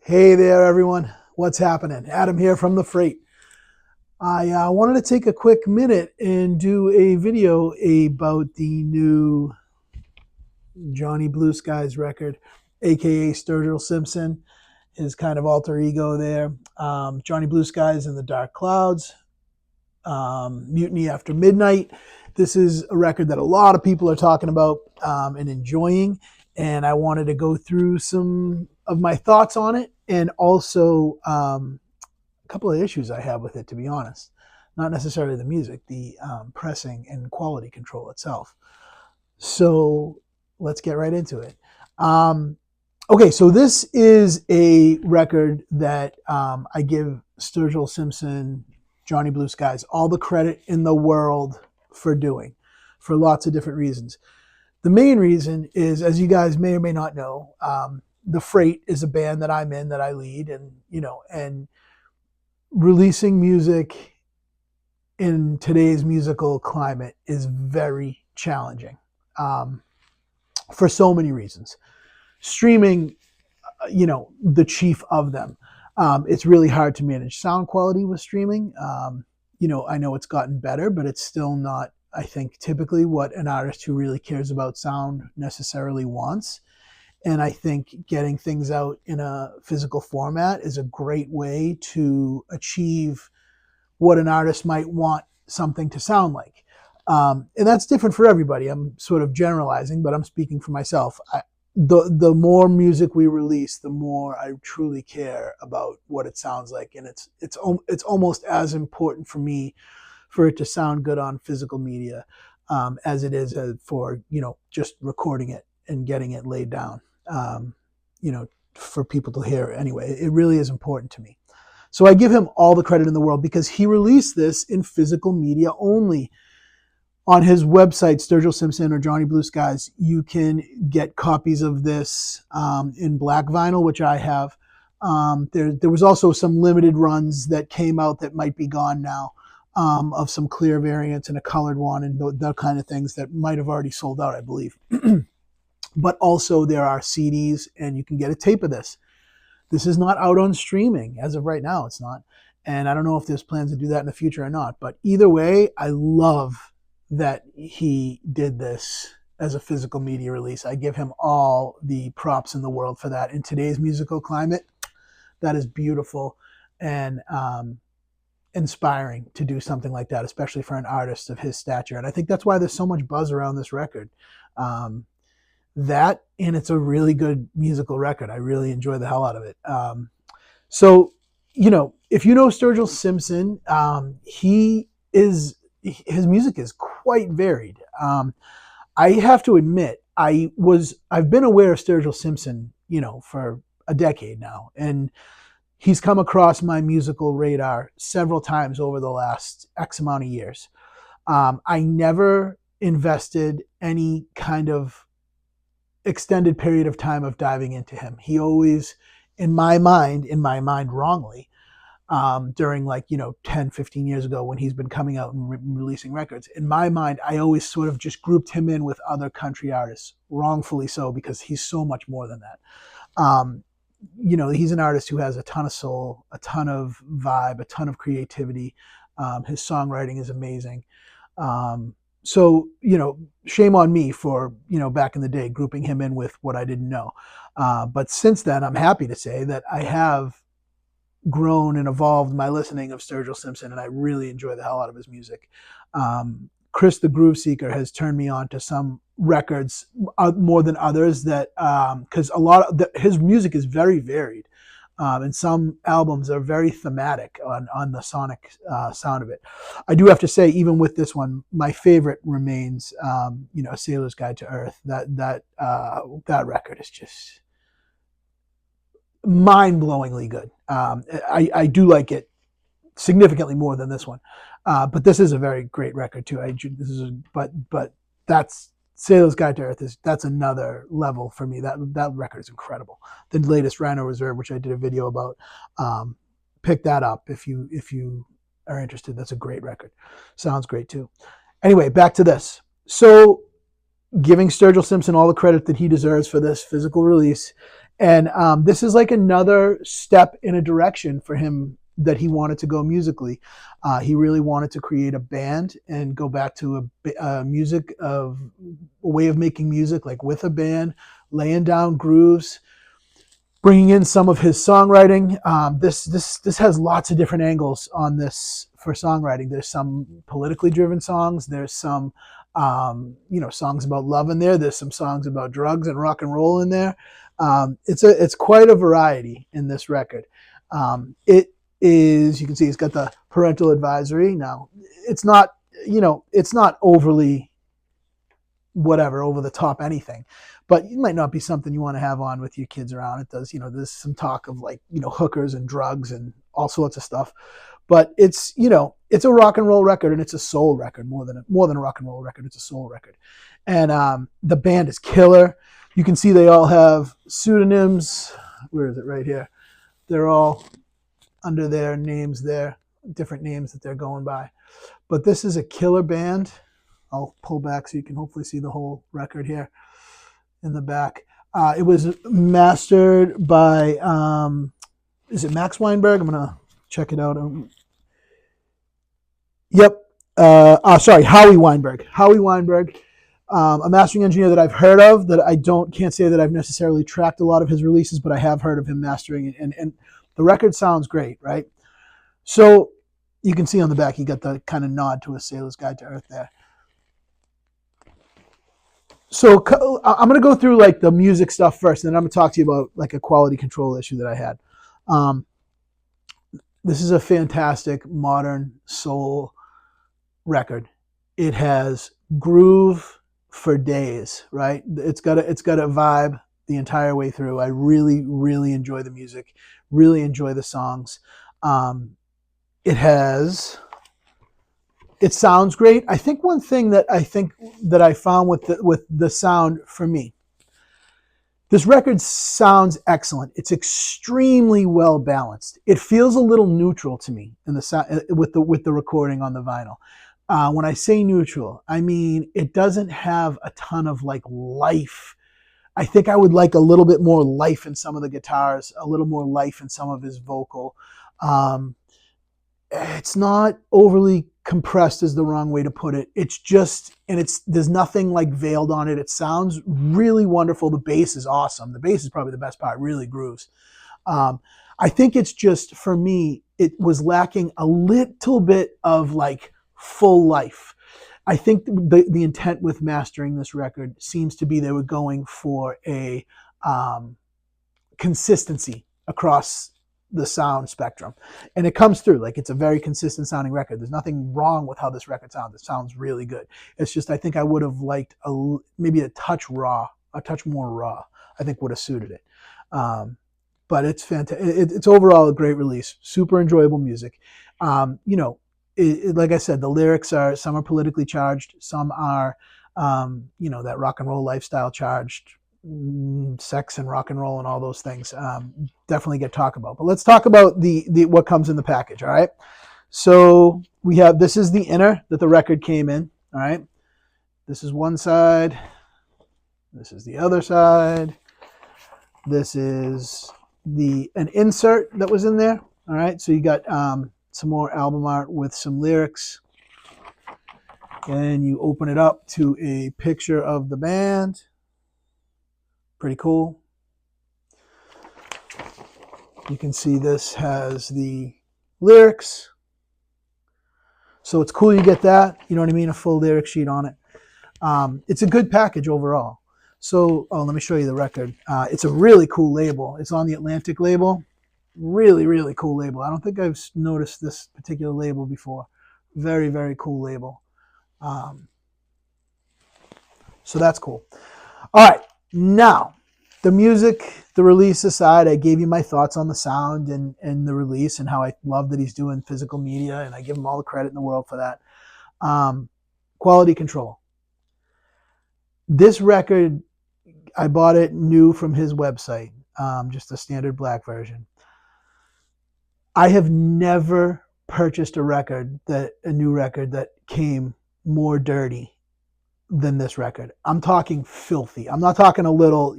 Hey there, everyone. What's happening? Adam here from The Freight. I wanted to take a quick minute and do a video about the new Johnny Blue Skies record, aka Sturgil Simpson, his kind of alter ego there. Johnny Blue Skies and the Dark Clouds, Mutiny After Midnight. This is a record that a lot of people are talking about and enjoying, and I wanted to go through some of my thoughts on it and also a couple of issues I have with it, to be honest. Not necessarily the music, the pressing and quality control itself. So let's get right into it. Okay, so this is a record that I give Sturgill Simpson, Johnny Blue Skies, all the credit in the world for doing, for lots of different reasons. The main reason is, as you guys may or may not know, The Freight is a band that I'm in, that I lead, and releasing music in today's musical climate is very challenging for so many reasons. Streaming, the chief of them. It's really hard to manage sound quality with streaming. I know it's gotten better, but it's still not, I think, typically what an artist who really cares about sound necessarily wants. And I think getting things out in a physical format is a great way to achieve what an artist might want something to sound like. And that's different for everybody. I'm sort of generalizing, but I'm speaking for myself. The more music we release, the more I truly care about what it sounds like, and it's almost as important for me for it to sound good on physical media as it is for just recording it and getting it laid down. For people to hear anyway. It really is important to me. So I give him all the credit in the world because he released this in physical media only. On his website, Sturgill Simpson or Johnny Blue Skies, you can get copies of this in black vinyl, which I have. There was also some limited runs that came out that might be gone now, of some clear variants and a colored one and that kind of things that might have already sold out, I believe. But also there are CDs and you can get a tape of this. This is not out on streaming. As of right now, it's not. And I don't know if there's plans to do that in the future or not. But either way, I love that he did this as a physical media release. I give him all the props in the world for that. In today's musical climate, that is beautiful and inspiring to do something like that, especially for an artist of his stature. And I think that's why there's so much buzz around this record. That, and it's a really good musical record. I really enjoy the hell out of it. So, if you know Sturgill Simpson, his music is quite varied. I have to admit, I've been aware of Sturgill Simpson, for a decade now, and he's come across my musical radar several times over the last X amount of years. I never invested any kind of extended period of time of diving into him. He always, in my mind wrongly, during 10, 15 years ago when he's been coming out and releasing records, in my mind, I always sort of just grouped him in with other country artists, wrongfully so, because he's so much more than that. He's an artist who has a ton of soul, a ton of vibe, a ton of creativity. His songwriting is amazing. So, shame on me for, back in the day, grouping him in with what I didn't know. But since then, I'm happy to say that I have grown and evolved my listening of Sturgill Simpson, and I really enjoy the hell out of his music. Chris the Groove Seeker has turned me on to some records more than others, that because his music is very varied. And some albums are very thematic on the sonic sound of it. I do have to say, even with this one, my favorite remains, Sailor's Guide to Earth. That record is just mind-blowingly good. I do like it significantly more than this one, but this is a very great record too. But that's Sailor's Guide to Earth that's another level for me. That record is incredible. The latest Rhino Reserve, which I did a video about, pick that up if you are interested. That's a great record. Sounds great too. Anyway, back to this. So, giving Sturgill Simpson all the credit that he deserves for this physical release, And this is like another step in a direction for him that he wanted to go musically. He really wanted to create a band and go back to a music of a way of making music, like with a band, laying down grooves, bringing in some of his songwriting. This has lots of different angles on this for songwriting. There's some politically driven songs. There's some songs about love in there. There's some songs about drugs and rock and roll in there. It's quite a variety in this record. It is, you can see it's got the parental advisory. Now it's not it's not overly whatever over the top anything, but it might not be something you want to have on with your kids around. It does, there's some talk of like hookers and drugs and all sorts of stuff, but it's it's a rock and roll record, and it's a soul record more than a rock and roll record. It's a soul record, and the band is killer. You can see they all have pseudonyms. Where is it? Right here. They're all under their names there, different names that they're going by. But this is a killer band. I'll pull back so you can hopefully see the whole record here in the back. It was mastered by, is it Max Weinberg? I'm going to check it out. Yep. Sorry, Howie Weinberg. Howie Weinberg, a mastering engineer that I've heard of, that I can't say that I've necessarily tracked a lot of his releases, but I have heard of him mastering it. And the record sounds great, right? So you can see on the back, you got the kind of nod to A Sailor's Guide to Earth there. So I'm going to go through like the music stuff first, and then I'm going to talk to you about like a quality control issue that I had. This is a fantastic modern soul record. It has groove for days, right? It's got a vibe the entire way through. I really, really enjoy the music, really enjoy the songs. It sounds great. I think one thing that I found with the sound for me, this record sounds excellent. It's extremely well balanced. It feels a little neutral to me in the sound with the recording on the vinyl. When I say neutral, I mean it doesn't have a ton of like life. I think I would like a little bit more life in some of the guitars, a little more life in some of his vocal. It's not overly compressed is the wrong way to put it. It's just, and there's nothing like veiled on it. It sounds really wonderful. The bass is awesome. The bass is probably the best part. It really grooves. I think it's just, for me, it was lacking a little bit of like full life. I think the intent with mastering this record seems to be they were going for a consistency across the sound spectrum, and it comes through. Like, it's a very consistent sounding record. There's nothing wrong with how this record sounds. It sounds really good. It's just, I think I would have liked maybe a touch more raw. I think would have suited it. But it's fantastic. It's overall a great release. Super enjoyable music. Like I said, the lyrics some are politically charged, some are that rock and roll lifestyle charged, sex and rock and roll and all those things definitely get talked about. But let's talk about the what comes in the package. All right, so this is the inner that the record came in. All right, this is one side, this is the other side, this is an insert that was in there. All right, so you got some more album art with some lyrics, and you open it up to a picture of the band. Pretty cool. You can see this has the lyrics. So it's cool you get that. You know what I mean? A full lyric sheet on it. It's a good package overall. So, let me show you the record. It's a really cool label. It's on the Atlantic label. Really, really cool label. I don't think I've noticed this particular label before. Very, very cool label. So that's cool. All right. Now, the music, the release aside, I gave you my thoughts on the sound and the release and how I love that he's doing physical media, and I give him all the credit in the world for that. Quality control. This record, I bought it new from his website, just a standard black version. I have never purchased a new record that came more dirty than this record. I'm talking filthy. I'm not talking a little,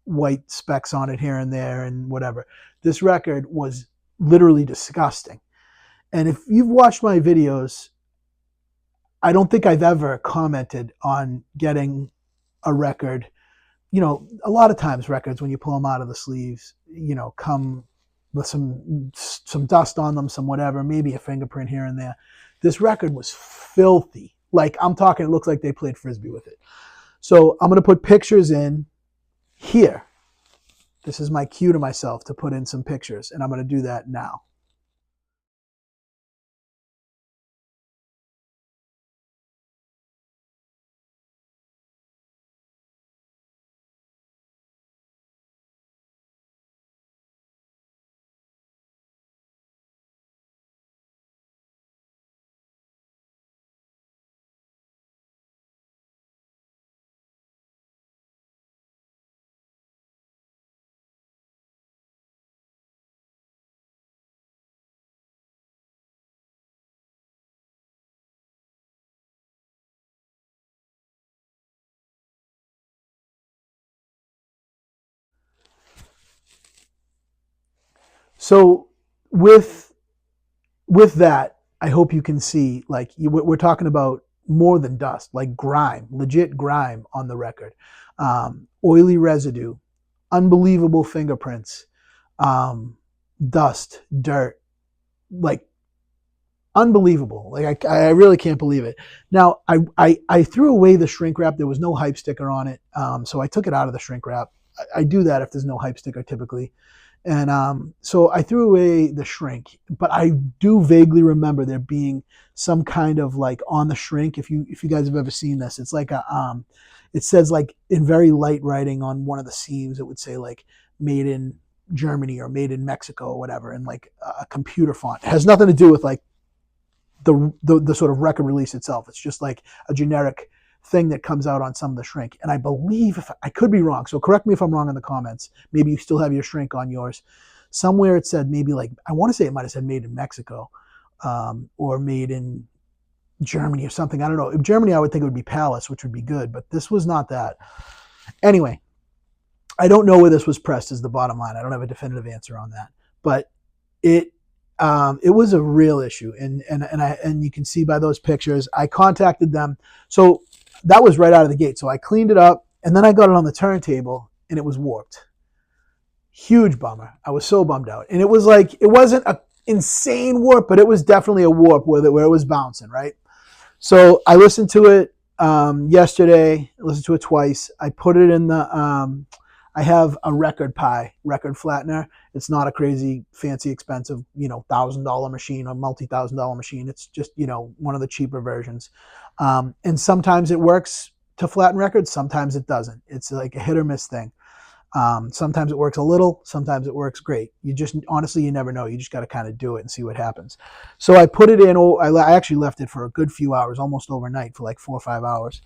white specks on it here and there and whatever. This record was literally disgusting. And if you've watched my videos, I don't think I've ever commented on getting a record. A lot of times records, when you pull them out of the sleeves, come with some dust on them, some whatever, maybe a fingerprint here and there. This record was filthy. Like, I'm talking, it looks like they played Frisbee with it. So I'm going to put pictures in here. This is my cue to myself to put in some pictures, and I'm going to do that now. So with that, I hope you can see, like, we're talking about more than dust, like grime, legit grime on the record, oily residue, unbelievable fingerprints, dust, dirt, like unbelievable. Like, I really can't believe it. Now, I threw away the shrink wrap. There was no hype sticker on it, so I took it out of the shrink wrap. I do that if there's no hype sticker typically. And so I threw away the shrink, but I do vaguely remember there being some kind of, like, on the shrink. If you guys have ever seen this, it's like it says, like, in very light writing on one of the seams, it would say, like, made in Germany or made in Mexico or whatever, in like a computer font. It has nothing to do with like the sort of record release itself. It's just like a generic thing that comes out on some of the shrink. And I believe, if I could be wrong, so correct me if I'm wrong in the comments. Maybe you still have your shrink on yours. Somewhere it said, maybe, like, I want to say it might have said made in Mexico, or made in Germany or something. I don't know. In Germany, I would think it would be Palace, which would be good, but this was not that. Anyway, I don't know where this was pressed, is the bottom line. I don't have a definitive answer on that, but it was a real issue, and you can see by those pictures. I contacted them, so that was right out of the gate. So I cleaned it up, and then I got it on the turntable, and it was warped. Huge bummer. I was so bummed out, and it was like, it wasn't an insane warp, but it was definitely a warp where it was bouncing, right? So I listened to it yesterday. I listened to it twice. I put it in the. I have a record flattener. It's not a crazy, fancy, expensive, $1,000 machine or multi-$1,000 machine. It's just, one of the cheaper versions. And sometimes it works to flatten records. Sometimes it doesn't. It's like a hit or miss thing. Sometimes it works a little. Sometimes it works great. Honestly, you never know. You just got to kind of do it and see what happens. So I put it in. I actually left it for a good few hours, almost overnight, for like 4 or 5 hours.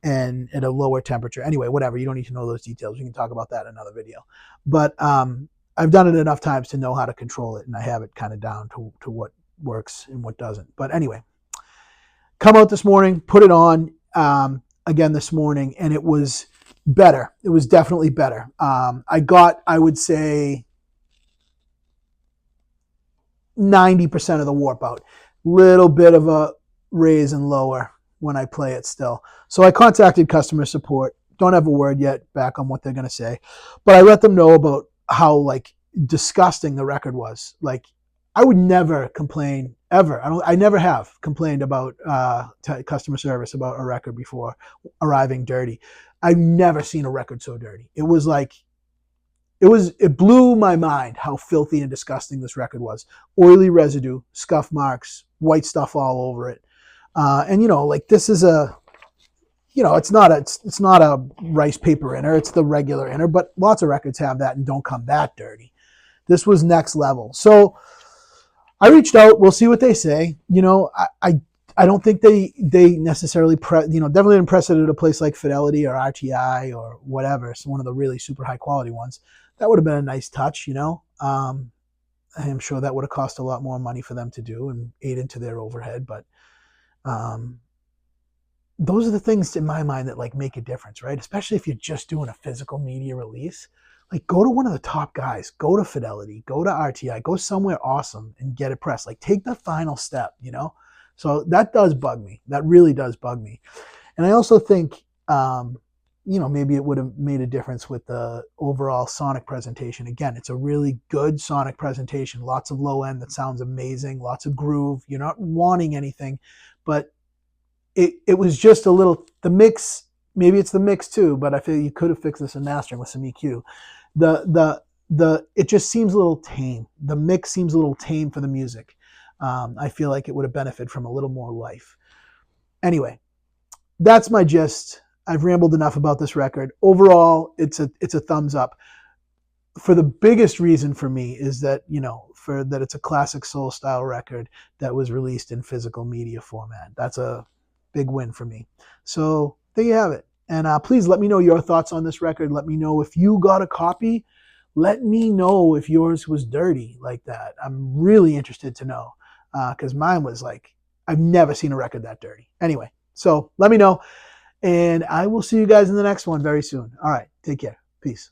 And at a lower temperature. Anyway, whatever. You don't need to know those details. We can talk about that in another video. But I've done it enough times to know how to control it, and I have it kind of down to what works and what doesn't. But anyway, come out this morning, put it on again this morning, and it was better. It was definitely better. I would say, 90% of the warp out. Little bit of a raise and lower when I play it still. So I contacted customer support. Don't have a word yet back on what they're going to say, but I let them know about how, like, disgusting the record was. Like, I would never complain ever. I never have complained about customer service about a record before arriving dirty. I've never seen a record so dirty. It was like, it blew my mind how filthy and disgusting this record was. Oily residue, scuff marks, white stuff all over it. And like, this is it's not a rice paper inner, it's the regular inner, but lots of records have that and don't come that dirty. This was next level. So I reached out. We'll see what they say. I don't think they necessarily definitely didn't press it at a place like Fidelity or RTI or whatever. It's one of the really super high quality ones. That would have been a nice touch. I am sure that would have cost a lot more money for them to do and ate into their overhead, but those are the things in my mind that like make a difference, right? Especially if you're just doing a physical media release. Like go to one of the top guys, go to Fidelity, go to RTI, go somewhere awesome and get it pressed. Like take the final step, you know? So that does bug me. That really does bug me. And I also think, maybe it would have made a difference with the overall sonic presentation. Again, it's a really good sonic presentation. Lots of low end that sounds amazing. Lots of groove. You're not wanting anything, but it was just a little, the mix, maybe it's the mix too, but I feel you could have fixed this in mastering with some EQ. It just seems a little tame. The mix seems a little tame for the music. I feel like it would have benefited from a little more life. Anyway, that's my gist. I've rambled enough about this record. Overall, it's a thumbs up. For the biggest reason for me is that, for that it's a classic soul style record that was released in physical media format. That's a big win for me. So there you have it. And please let me know your thoughts on this record. Let me know if you got a copy. Let me know if yours was dirty like that. I'm really interested to know because mine was like, I've never seen a record that dirty. Anyway, so let me know. And I will see you guys in the next one very soon. All right, take care. Peace.